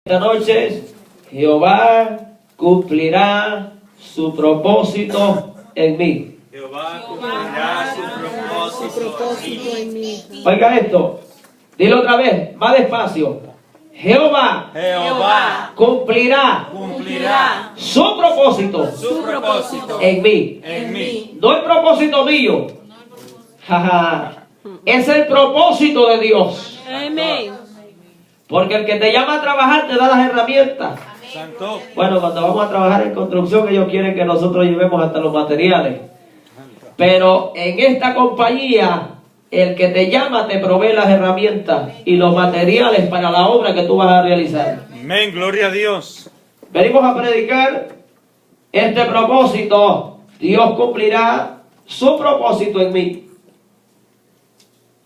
Esta noche Jehová cumplirá su propósito en mí. Jehová cumplirá su propósito en mí. Oiga esto, dilo otra vez, más despacio. Jehová cumplirá su propósito en mí. No el propósito mío. Es el propósito de Dios. Amén. Porque el que te llama a trabajar te da las herramientas. Santo. Bueno, cuando vamos a trabajar en construcción, ellos quieren que nosotros llevemos hasta los materiales. Pero en esta compañía, el que te llama te provee las herramientas y los materiales para la obra que tú vas a realizar. Amén, gloria a Dios. Venimos a predicar este propósito. Dios cumplirá su propósito en mí.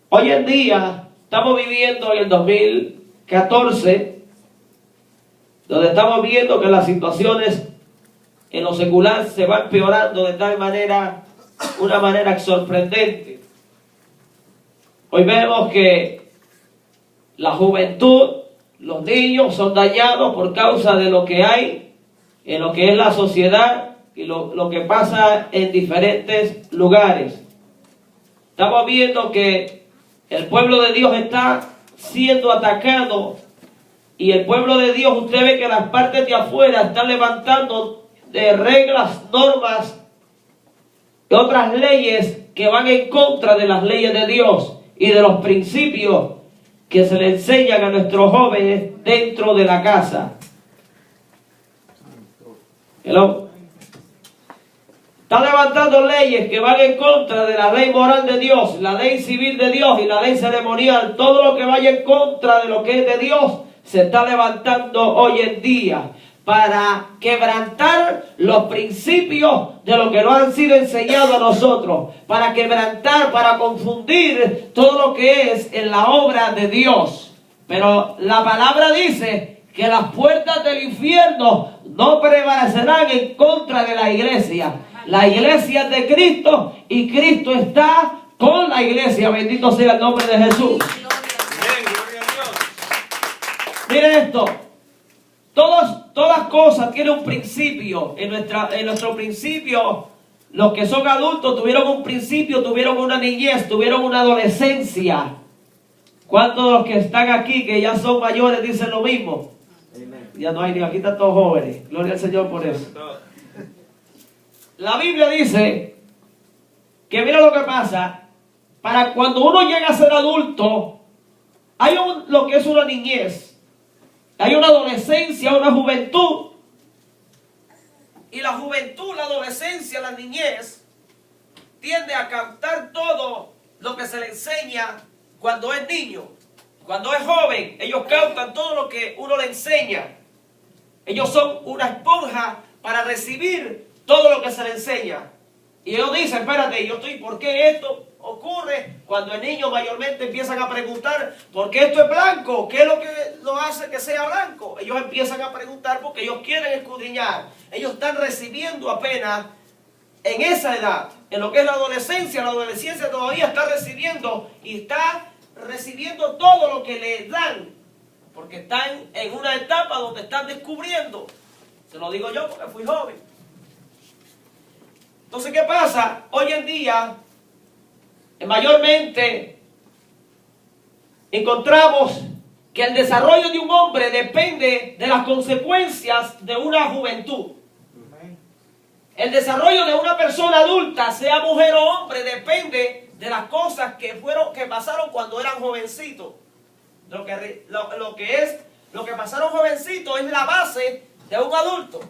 Hoy en día estamos viviendo en el 2014, donde estamos viendo que las situaciones en lo secular se van empeorando de tal manera, una manera sorprendente. Hoy vemos que la juventud, los niños son dañados por causa de lo que hay en lo que es la sociedad y lo que pasa en diferentes lugares. Estamos viendo que el pueblo de Dios está siendo atacado y el pueblo de Dios, usted ve que las partes de afuera están levantando de reglas, normas y otras leyes que van en contra de las leyes de Dios y de los principios que se le enseñan a nuestros jóvenes dentro de la casa. Hello. Está levantando leyes que van en contra de la ley moral de Dios, la ley civil de Dios y la ley ceremonial. Todo lo que vaya en contra de lo que es de Dios se está levantando hoy en día para quebrantar los principios de lo que nos han sido enseñados a nosotros, para quebrantar, para confundir todo lo que es en la obra de Dios. Pero la palabra dice que las puertas del infierno no prevalecerán en contra de la iglesia. La iglesia es de Cristo y Cristo está con la iglesia. Bendito sea el nombre de Jesús. Amén, gloria a Dios. Mire esto. Todas cosas tienen un principio. En nuestro principio, los que son adultos tuvieron un principio, tuvieron una niñez, tuvieron una adolescencia. ¿Cuántos de los que están aquí, que ya son mayores, dicen lo mismo? Ya no hay ni aquí, están todos jóvenes. Gloria al Señor por eso. La Biblia dice que mira lo que pasa. Para cuando uno llega a ser adulto, hay lo que es una niñez. Hay una adolescencia, una juventud. Y la juventud, la adolescencia, la niñez tiende a captar todo lo que se le enseña cuando es niño. Cuando es joven, ellos captan todo lo que uno le enseña. Ellos son una esponja para recibir todo lo que se le enseña. Y ellos dicen, espérate, ¿por qué esto ocurre? Cuando el niño mayormente empiezan a preguntar, ¿por qué esto es blanco? ¿Qué es lo que lo hace que sea blanco? Ellos empiezan a preguntar porque ellos quieren escudriñar. Ellos están recibiendo apenas en esa edad, en lo que es la adolescencia todavía está recibiendo y está recibiendo todo lo que le dan, porque están en una etapa donde están descubriendo. Se lo digo yo porque fui joven. Entonces, ¿qué pasa? Hoy en día, mayormente, encontramos que el desarrollo de un hombre depende de las consecuencias de una juventud. El desarrollo de una persona adulta, sea mujer o hombre, depende de las cosas que pasaron cuando eran jovencitos. Lo que pasaron jovencitos es la base de un adulto.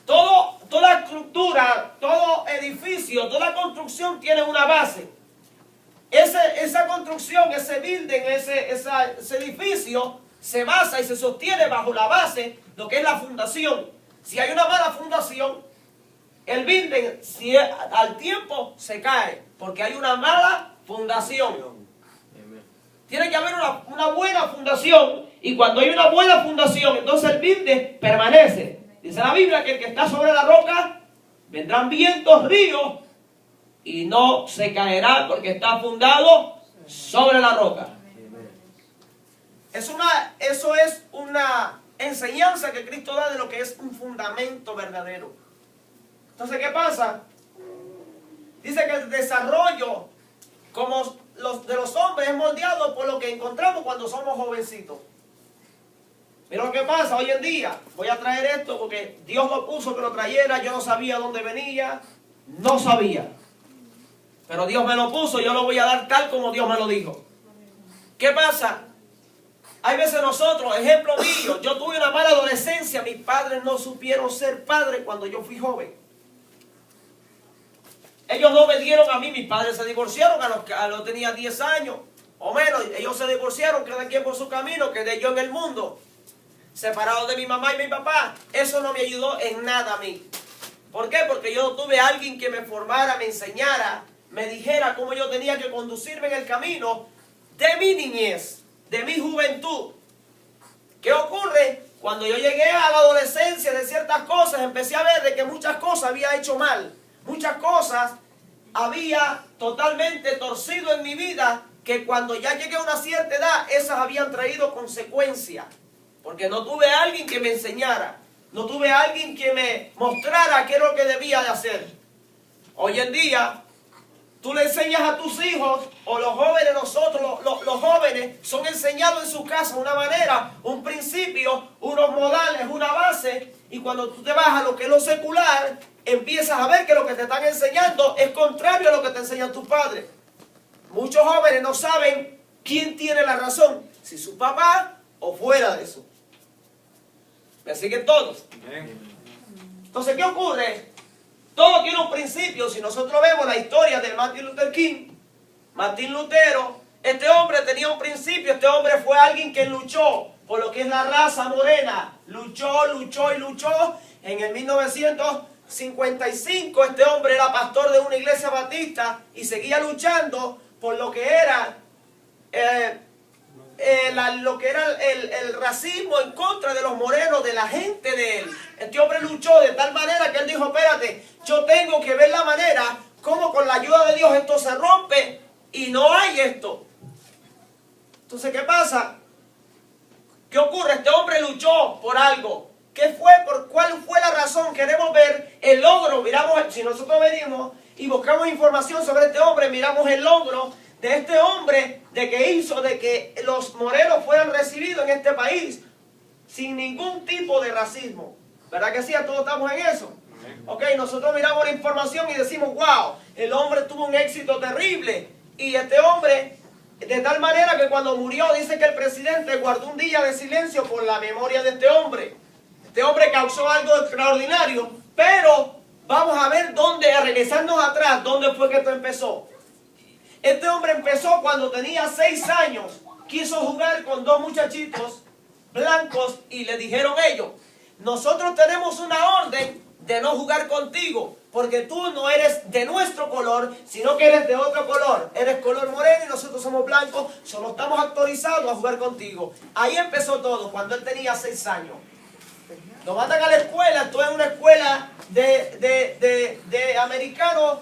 Toda estructura, todo edificio, toda construcción tiene una base. Esa construcción, ese building, ese edificio se basa y se sostiene bajo la base, lo que es la fundación. Si hay una mala fundación, el building al tiempo se cae, porque hay una mala fundación. Tiene que haber una buena fundación, y cuando hay una buena fundación, entonces el building permanece. Dice la Biblia que el que está sobre la roca, vendrán vientos, ríos, y no se caerá porque está fundado sobre la roca. Eso es una enseñanza que Cristo da de lo que es un fundamento verdadero. Entonces, ¿qué pasa? Dice que el desarrollo como de los hombres es moldeado por lo que encontramos cuando somos jovencitos. Mira lo que pasa hoy en día. Voy a traer esto porque Dios lo puso que lo trayera. Yo no sabía dónde venía. No sabía. Pero Dios me lo puso. Yo lo voy a dar tal como Dios me lo dijo. ¿Qué pasa? Hay veces nosotros, ejemplo mío, yo tuve una mala adolescencia. Mis padres no supieron ser padres cuando yo fui joven. Ellos no me dieron a mí. Mis padres se divorciaron a los tenía 10 años o menos. Ellos se divorciaron, cada quien por su camino. Quedé yo en el mundo, separado de mi mamá y mi papá. Eso no me ayudó en nada a mí. ¿Por qué? Porque yo no tuve a alguien que me formara, me enseñara, me dijera cómo yo tenía que conducirme en el camino de mi niñez, de mi juventud. ¿Qué ocurre? Cuando yo llegué a la adolescencia de ciertas cosas, empecé a ver de que muchas cosas había hecho mal. Muchas cosas había totalmente torcido en mi vida, que cuando ya llegué a una cierta edad, esas habían traído consecuencias. Porque no tuve a alguien que me enseñara. No tuve a alguien que me mostrara qué es lo que debía de hacer. Hoy en día, tú le enseñas a tus hijos, o los jóvenes, nosotros, los jóvenes, son enseñados en su casa una manera, un principio, unos modales, una base. Y cuando tú te vas a lo que es lo secular, empiezas a ver que lo que te están enseñando es contrario a lo que te enseñan tus padres. Muchos jóvenes no saben quién tiene la razón, si su papá o fuera de eso. ¿Me siguen todos? Entonces, ¿qué ocurre? Todo tiene un principio. Si nosotros vemos la historia de Martin Luther King, Martín Lutero, este hombre tenía un principio. Este hombre fue alguien que luchó por lo que es la raza morena. Luchó. En el 1955 este hombre era pastor de una iglesia batista y seguía luchando por lo que era el racismo en contra de los morenos, de la gente de él. Este hombre luchó de tal manera que él dijo: espérate, yo tengo que ver la manera como con la ayuda de Dios esto se rompe y no hay esto. Entonces, ¿qué pasa? ¿Qué ocurre? Este hombre luchó por algo. ¿Qué fue? ¿Cuál fue la razón? Queremos ver el logro. Miramos, si nosotros venimos y buscamos información sobre este hombre, miramos el logro de este hombre, de que hizo de que los morenos fueran recibidos en este país sin ningún tipo de racismo. ¿Verdad que sí? Todos estamos en eso. Ok, nosotros miramos la información y decimos: wow, el hombre tuvo un éxito terrible. Y este hombre, de tal manera que cuando murió, dice que el presidente guardó un día de silencio por la memoria de este hombre. Este hombre causó algo extraordinario, pero vamos a ver dónde, a regresarnos atrás, dónde fue que esto empezó. Este hombre empezó cuando tenía 6 años. Quiso jugar con 2 muchachitos blancos y le dijeron ellos: nosotros tenemos una orden de no jugar contigo, porque tú no eres de nuestro color, sino que eres de otro color. Eres color moreno y nosotros somos blancos, solo estamos autorizados a jugar contigo. Ahí empezó todo, cuando él tenía 6 años. Lo mandan a la escuela, esto es una escuela de americanos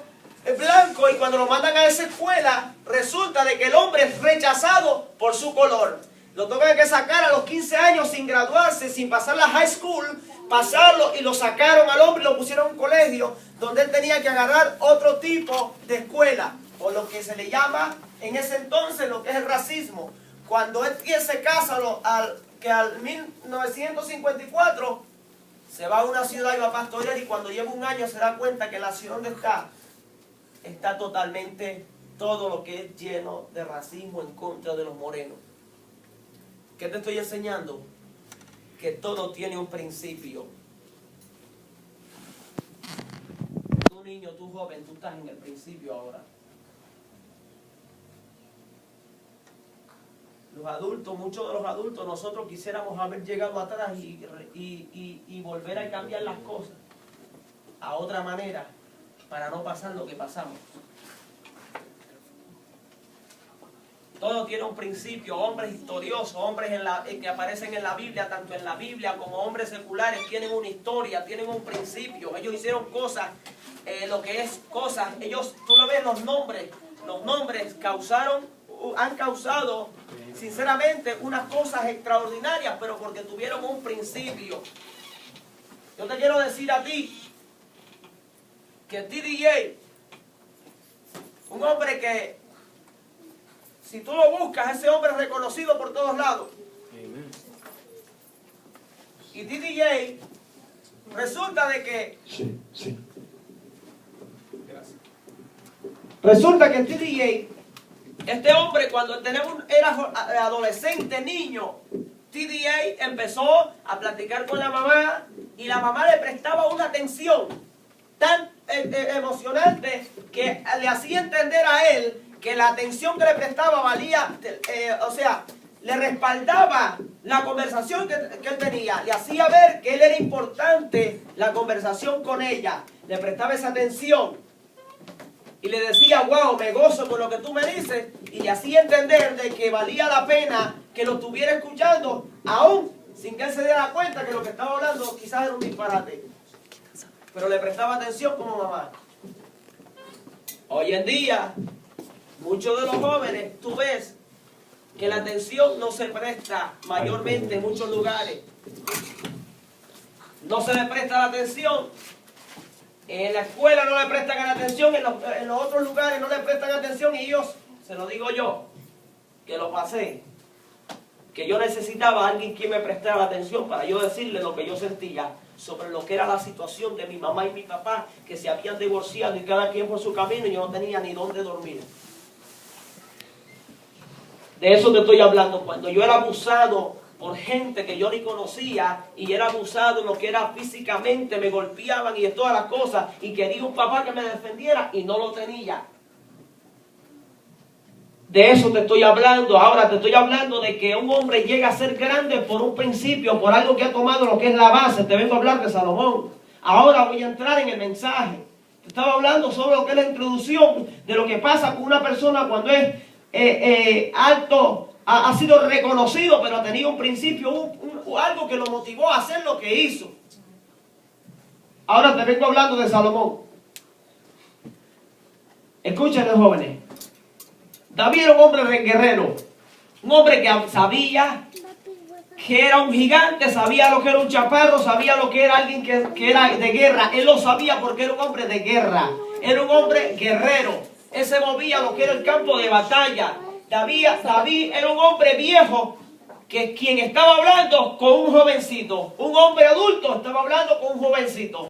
blancos, y cuando lo mandan a esa escuela, resulta de que el hombre es rechazado por su color. Lo tocan que sacar a los 15 años sin graduarse, sin pasar la high school, pasarlo, y lo sacaron al hombre y lo pusieron en un colegio donde él tenía que agarrar otro tipo de escuela, o lo que se le llama en ese entonces lo que es el racismo. Cuando él se casa al 1954, se va a una ciudad y va a pastorear, y cuando lleva un año se da cuenta que la ciudad donde está totalmente todo lo que es lleno de racismo en contra de los morenos. ¿Qué te estoy enseñando? Que todo tiene un principio. Tú niño, tú joven, tú estás en el principio ahora. Los adultos, muchos de los adultos, nosotros quisiéramos haber llegado atrás y volver a cambiar las cosas a otra manera para no pasar lo que pasamos. Todo tiene un principio. Hombres victoriosos, hombres que aparecen en la Biblia, tanto en la Biblia como hombres seculares, tienen una historia, tienen un principio. Ellos hicieron cosas, lo que es cosas. Ellos, tú lo ves, los nombres han causado sinceramente unas cosas extraordinarias, pero porque tuvieron un principio. Yo te quiero decir a ti que TDJ, un hombre que, si tú lo buscas, ese hombre es reconocido por todos lados. Y TDJ, resulta de que... Resulta que TDJ, este hombre cuando era adolescente, niño, TDJ empezó a platicar con la mamá y la mamá le prestaba una atención tan emocionante que le hacía entender a él que la atención que le prestaba valía, o sea, le respaldaba la conversación que él tenía, le hacía ver que él era importante la conversación con ella, le prestaba esa atención y le decía, wow, me gozo con lo que tú me dices, y le hacía entender de que valía la pena que lo estuviera escuchando, aún sin que él se diera cuenta que lo que estaba hablando quizás era un disparate, pero le prestaba atención como mamá. Hoy en día, muchos de los jóvenes, tú ves que la atención no se presta mayormente en muchos lugares. No se le presta la atención. En la escuela no le prestan la atención, en los otros lugares no le prestan atención, y yo, se lo digo yo, que lo pasé, que yo necesitaba a alguien que me prestara la atención para yo decirle lo que yo sentía sobre lo que era la situación de mi mamá y mi papá, que se habían divorciado y cada quien por su camino, y yo no tenía ni dónde dormir. De eso te estoy hablando, cuando yo era abusado por gente que yo ni conocía, y era abusado en lo que era físicamente, me golpeaban y de todas las cosas, y quería un papá que me defendiera y no lo tenía. De eso te estoy hablando. Ahora te estoy hablando de que un hombre llega a ser grande por un principio, por algo que ha tomado lo que es la base. Te vengo a hablar de Salomón. Ahora voy a entrar en el mensaje. Te estaba hablando sobre lo que es la introducción de lo que pasa con una persona cuando es alto, ha sido reconocido, pero ha tenido un principio, algo que lo motivó a hacer lo que hizo. Ahora te vengo hablando de Salomón. Escúchenme, jóvenes. David era un hombre guerrero, un hombre que sabía que era un gigante, sabía lo que era un chaparro, sabía lo que era alguien que era de guerra. Él lo sabía porque era un hombre de guerra, era un hombre guerrero. Él se movía a lo que era el campo de batalla. David era un hombre viejo, que quien estaba hablando con un jovencito, un hombre adulto estaba hablando con un jovencito.